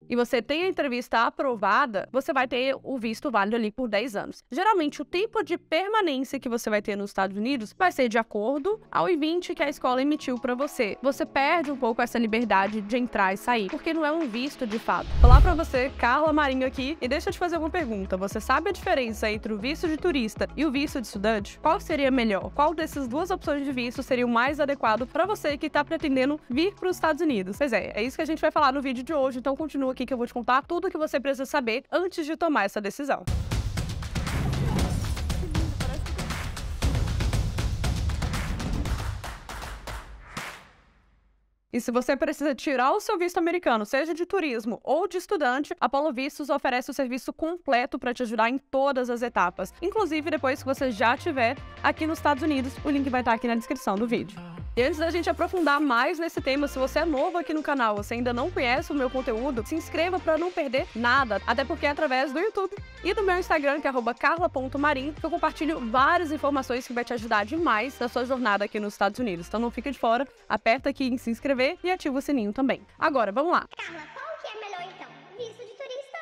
e você tem a entrevista aprovada, você vai ter o visto válido ali por 10 anos. Geralmente, o tempo de permanência que você vai ter nos Estados Unidos vai ser de acordo ao I-20 que a escola emitiu para você. Você perde um pouco essa liberdade de entrar e sair, porque não é um visto de fato. Vou falar para você, Carla Marinho aqui, e deixa eu te fazer uma pergunta. Você sabe a diferença entre o visto de turista e o visto de estudante? Qual seria melhor? Qual dessas duas opções de visto seria o mais adequado para você que está pretendendo vir para os Estados Unidos? Pois é isso que a gente vai falar no vídeo de hoje, então continua aqui que eu vou te contar tudo o que você precisa saber antes de tomar essa decisão. E se você precisa tirar o seu visto americano, seja de turismo ou de estudante, a Polo Vistos oferece o serviço completo para te ajudar em todas as etapas. Inclusive, depois que você já estiver aqui nos Estados Unidos, o link vai estar aqui na descrição do vídeo. E antes da gente aprofundar mais nesse tema, se você é novo aqui no canal, você ainda não conhece o meu conteúdo, se inscreva para não perder nada, até porque é através do YouTube e do meu Instagram, que é @carla.marim, que eu compartilho várias informações que vai te ajudar demais na sua jornada aqui nos Estados Unidos. Então não fica de fora, aperta aqui em se inscrever e ativa o sininho também. Agora, vamos lá. Carla, qual que é melhor então? Visto de turista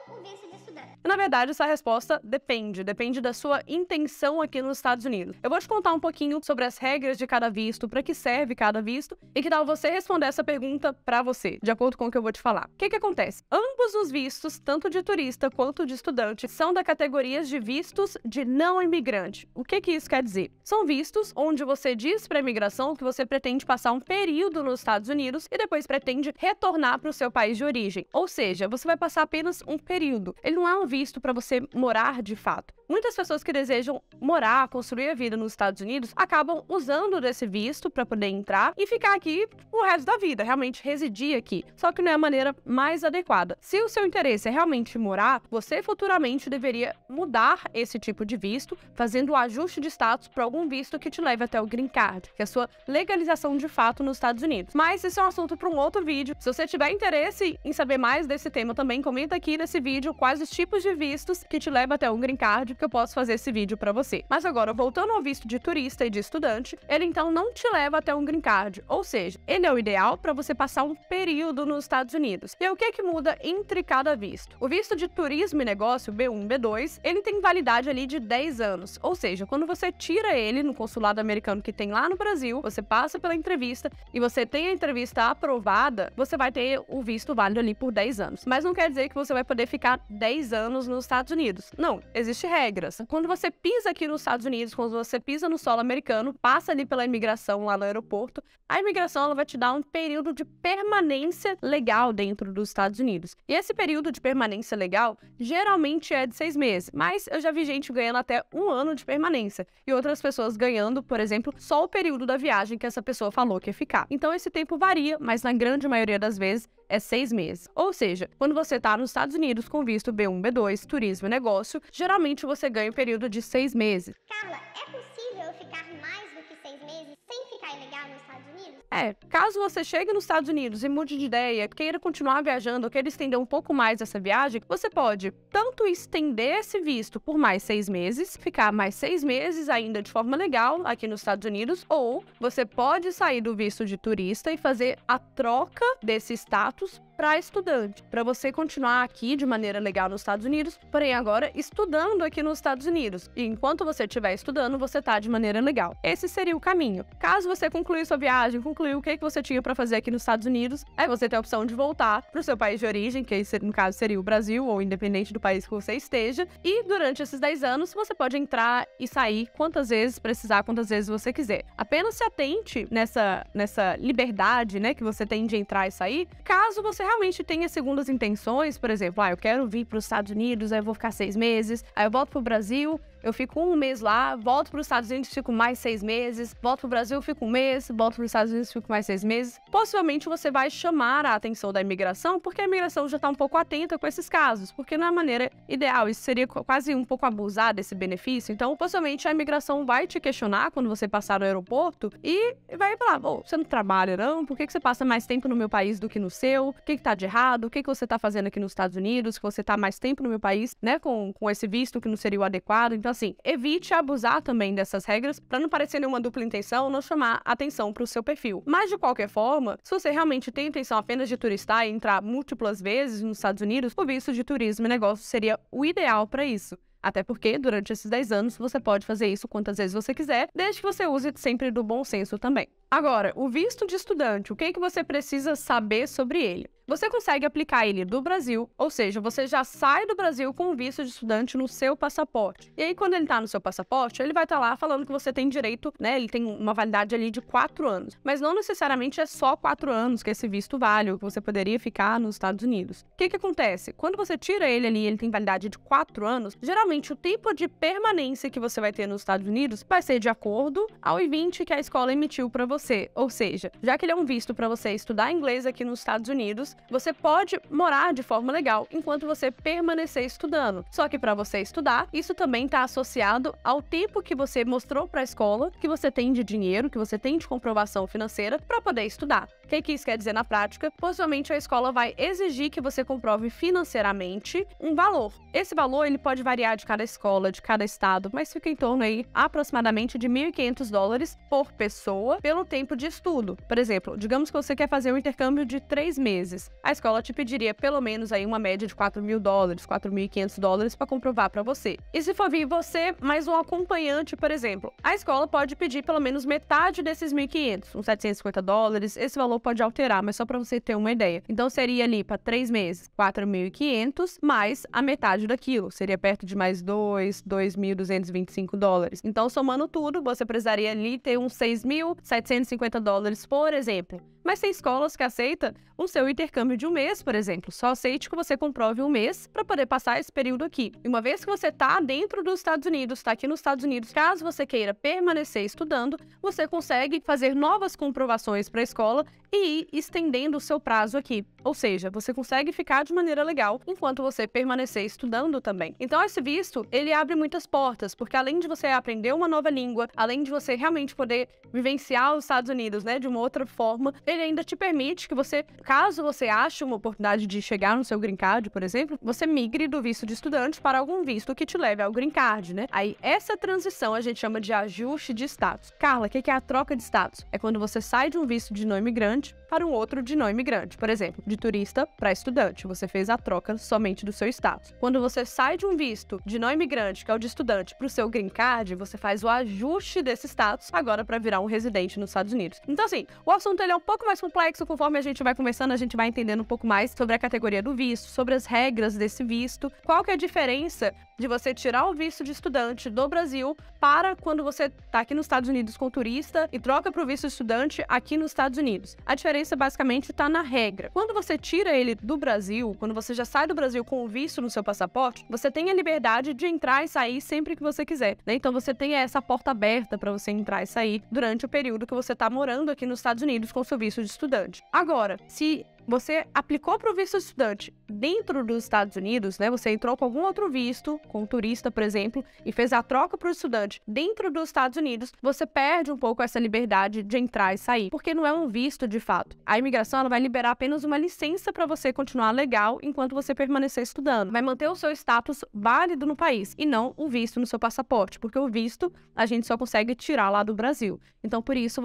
ou o visto de estudante? Na verdade, essa resposta depende da sua intenção aqui nos Estados Unidos. Eu vou te contar um pouquinho sobre as regras de cada visto, para que serve cada visto, e que tal você responder essa pergunta para você, de acordo com o que eu vou te falar. O que acontece? Ambos os vistos, tanto de turista quanto de estudante, são da categoria de vistos de não imigrante. O que isso quer dizer? São vistos onde você diz para a imigração que você pretende passar um período nos Estados Unidos e depois pretende retornar para o seu país de origem. Ou seja, você vai passar apenas um período. Ele não é um visto para você morar de fato. Muitas pessoas que desejam morar, construir a vida nos Estados Unidos, acabam usando desse visto para poder entrar e ficar aqui o resto da vida, realmente residir aqui. Só que não é a maneira mais adequada. Se o seu interesse é realmente morar, você futuramente deveria mudar esse tipo de visto, fazendo o ajuste de status para algum visto que te leve até o Green Card, que é a sua legalização de fato nos Estados Unidos. Mas esse é um assunto para um outro vídeo. Se você tiver interesse em saber mais desse tema também, comenta aqui nesse vídeo quais os tipos de vistos que te levam até o Green Card, que eu posso fazer esse vídeo para você. Mas agora, voltando ao visto de turista e de estudante, ele então não te leva até um Green Card, ou seja, ele é o ideal para você passar um período nos Estados Unidos. E o que muda entre cada visto? O visto de turismo e negócio, B1, B2, ele tem validade ali de 10 anos, ou seja, quando você tira ele no consulado americano que tem lá no Brasil, você passa pela entrevista e você tem a entrevista aprovada, você vai ter o visto válido ali por 10 anos. Mas não quer dizer que você vai poder ficar 10 anos nos Estados Unidos. Não, existem regras. Quando você pisa aqui nos Estados Unidos, quando você pisa no solo americano, passa ali pela imigração lá no aeroporto, a imigração ela vai te dar um período de permanência legal dentro dos Estados Unidos. E esse período de permanência legal geralmente é de 6 meses, mas eu já vi gente ganhando até 1 ano de permanência e outras pessoas ganhando, por exemplo, só o período da viagem que essa pessoa falou que ia ficar. Então esse tempo varia, mas na grande maioria das vezes é 6 meses. Ou seja, quando você está nos Estados Unidos com visto B1, B2, turismo e negócio, geralmente você ganha um período de 6 meses. Carla, é possível eu ficar mais do que 6 meses sem ficar ilegal nos Estados Unidos? Caso você chegue nos Estados Unidos e mude de ideia, queira continuar viajando ou queira estender um pouco mais essa viagem, você pode tanto estender esse visto por mais 6 meses, ficar mais 6 meses ainda de forma legal aqui nos Estados Unidos, ou você pode sair do visto de turista e fazer a troca desse status para estudante, para você continuar aqui de maneira legal nos Estados Unidos, porém agora estudando aqui nos Estados Unidos. E enquanto você estiver estudando, você tá de maneira legal. Esse seria o caminho. Caso você concluir sua viagem, concluir o que você tinha para fazer aqui nos Estados Unidos, aí você tem a opção de voltar para o seu país de origem, que no caso seria o Brasil, ou independente do país que você esteja, e durante esses 10 anos você pode entrar e sair quantas vezes precisar, quantas vezes você quiser. Apenas se atente nessa liberdade, né, que você tem de entrar e sair, caso você realmente tenha segundas intenções, por exemplo, eu quero vir para os Estados Unidos, aí eu vou ficar 6 meses, aí eu volto para o Brasil, eu fico 1 mês lá, volto para os Estados Unidos, fico mais 6 meses, volto para o Brasil, fico 1 mês, volto para os Estados Unidos, fico mais 6 meses. Possivelmente você vai chamar a atenção da imigração, porque a imigração já está um pouco atenta com esses casos, porque não é a maneira ideal, isso seria quase um pouco abusar desse benefício. Então, possivelmente a imigração vai te questionar quando você passar no aeroporto e vai falar, você não trabalha não? Por que você passa mais tempo no meu país do que no seu? O que tá de errado? O que você tá fazendo aqui nos Estados Unidos? Que você tá mais tempo no meu país, né, com esse visto que não seria o adequado? Então, Então, assim, evite abusar também dessas regras para não parecer nenhuma dupla intenção, não chamar atenção para o seu perfil. Mas, de qualquer forma, se você realmente tem intenção apenas de turistar e entrar múltiplas vezes nos Estados Unidos, o visto de turismo e negócio seria o ideal para isso. Até porque, durante esses 10 anos, você pode fazer isso quantas vezes você quiser, desde que você use sempre do bom senso também. Agora, o visto de estudante, o que você precisa saber sobre ele? Você consegue aplicar ele do Brasil, ou seja, você já sai do Brasil com o visto de estudante no seu passaporte. E aí, quando ele tá no seu passaporte, ele vai estar lá falando que você tem direito, né? Ele tem uma validade ali de 4 anos. Mas não necessariamente é só 4 anos que esse visto vale, ou que você poderia ficar nos Estados Unidos. O que acontece? Quando você tira ele ali, ele tem validade de 4 anos, geralmente o tempo de permanência que você vai ter nos Estados Unidos vai ser de acordo ao I-20 que a escola emitiu para você. Ou seja, já que ele é um visto para você estudar inglês aqui nos Estados Unidos, você pode morar de forma legal enquanto você permanecer estudando. Só que para você estudar, isso também está associado ao tempo que você mostrou para a escola que você tem de dinheiro, que você tem de comprovação financeira para poder estudar. O que isso quer dizer na prática? Possivelmente a escola vai exigir que você comprove financeiramente um valor. Esse valor ele pode variar de cada escola, de cada estado, mas fica em torno aí aproximadamente de $1.500 por pessoa pelo tempo de estudo. Por exemplo, digamos que você quer fazer um intercâmbio de 3 meses. A escola te pediria pelo menos aí uma média de $4.000, $4.500 para comprovar para você. E se for vir você mais um acompanhante, por exemplo, a escola pode pedir pelo menos metade desses 1.500, uns $750. Esse valor pode alterar, mas só para você ter uma ideia. Então seria ali para 3 meses, 4.500 mais a metade daquilo, seria perto de mais $2.225. Então, somando tudo, você precisaria ali ter uns $6.750, por exemplo. Mas tem escolas que aceitam o seu intercâmbio de um mês, por exemplo. Só aceite que você comprove um mês para poder passar esse período aqui. E uma vez que você está dentro dos Estados Unidos, está aqui nos Estados Unidos, caso você queira permanecer estudando, você consegue fazer novas comprovações para a escola e ir estendendo o seu prazo aqui. Ou seja, você consegue ficar de maneira legal enquanto você permanecer estudando também. Então, esse visto, ele abre muitas portas, porque além de você aprender uma nova língua, além de você realmente poder vivenciar os Estados Unidos, né, de uma outra forma, ele ainda te permite que você, caso você ache uma oportunidade de chegar no seu green card, por exemplo, você migre do visto de estudante para algum visto que te leve ao green card, né? Aí, essa transição a gente chama de ajuste de status. Carla, o que é a troca de status? É quando você sai de um visto de não imigrante para um outro de não imigrante. Por exemplo, de turista para estudante. Você fez a troca somente do seu status. Quando você sai de um visto de não imigrante, que é o de estudante, para o seu green card, você faz o ajuste desse status agora para virar um residente nos Estados Unidos. Então, assim, o assunto ele é um pouco mais complexo. Conforme a gente vai conversando, a gente vai entendendo um pouco mais sobre a categoria do visto, sobre as regras desse visto, qual que é a diferença de você tirar o visto de estudante do Brasil para quando você está aqui nos Estados Unidos com turista e troca para o visto de estudante aqui nos Estados Unidos. A diferença basicamente está na regra. Quando você tira ele do Brasil, quando você já sai do Brasil com o visto no seu passaporte, você tem a liberdade de entrar e sair sempre que você quiser, né? Então você tem essa porta aberta para você entrar e sair durante o período que você está morando aqui nos Estados Unidos com o seu visto de estudante. Agora, se você aplicou para o visto de estudante dentro dos Estados Unidos, né? Você entrou com algum outro visto, com turista, por exemplo, e fez a troca para o estudante dentro dos Estados Unidos, você perde um pouco essa liberdade de entrar e sair, porque não é um visto de fato. A imigração ela vai liberar apenas uma licença para você continuar legal enquanto você permanecer estudando. Vai manter o seu status válido no país e não um visto no seu passaporte, porque o visto a gente só consegue tirar lá do Brasil. Então, por isso,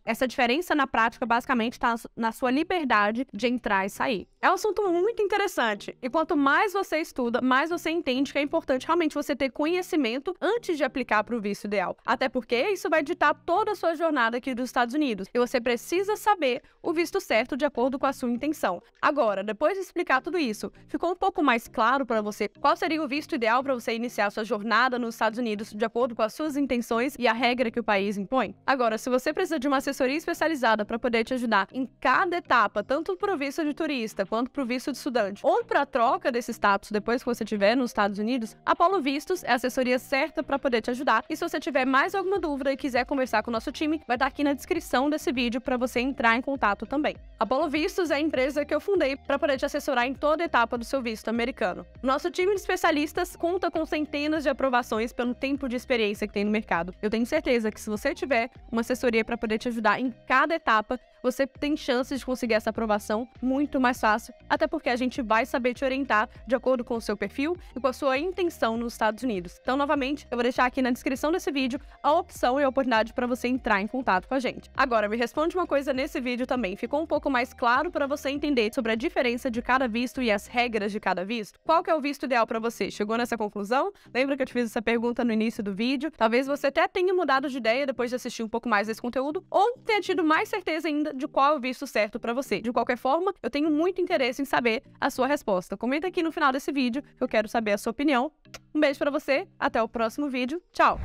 essa diferença na prática basicamente está na sua liberdade de entrar e sair. É um assunto muito interessante. E quanto mais você estuda, mais você entende que é importante realmente você ter conhecimento antes de aplicar para o visto ideal. Até porque isso vai ditar toda a sua jornada aqui dos Estados Unidos. E você precisa saber o visto certo de acordo com a sua intenção. Agora, depois de explicar tudo isso, ficou um pouco mais claro para você qual seria o visto ideal para você iniciar a sua jornada nos Estados Unidos de acordo com as suas intenções e a regra que o país impõe? Agora, se você precisa de uma assessoria especializada para poder te ajudar em cada etapa, tanto para o visto de turista quanto para o visto de estudante, ou para a troca desse status depois que você estiver nos Estados Unidos, a Polo Vistos é a assessoria certa para poder te ajudar. E se você tiver mais alguma dúvida e quiser conversar com o nosso time, vai estar aqui na descrição desse vídeo para você entrar em contato também. A Polo Vistos é a empresa que eu fundei para poder te assessorar em toda etapa do seu visto americano. Nosso time de especialistas conta com centenas de aprovações pelo tempo de experiência que tem no mercado. Eu tenho certeza que se você tiver uma assessoria para poder te ajudar em cada etapa, você tem chances de conseguir essa aprovação aprovação muito mais fácil, até porque a gente vai saber te orientar de acordo com o seu perfil e com a sua intenção nos Estados Unidos. Então, novamente, eu vou deixar aqui na descrição desse vídeo a opção e a oportunidade para você entrar em contato com a gente. Agora, me responde uma coisa nesse vídeo também. Ficou um pouco mais claro para você entender sobre a diferença de cada visto e as regras de cada visto? Qual que é o visto ideal para você? Chegou nessa conclusão? Lembra que eu te fiz essa pergunta no início do vídeo? Talvez você até tenha mudado de ideia depois de assistir um pouco mais desse conteúdo, ou tenha tido mais certeza ainda de qual é o visto certo para você. De qualquer forma, eu tenho muito interesse em saber a sua resposta. Comenta aqui no final desse vídeo, que eu quero saber a sua opinião. Um beijo para você, até o próximo vídeo. Tchau!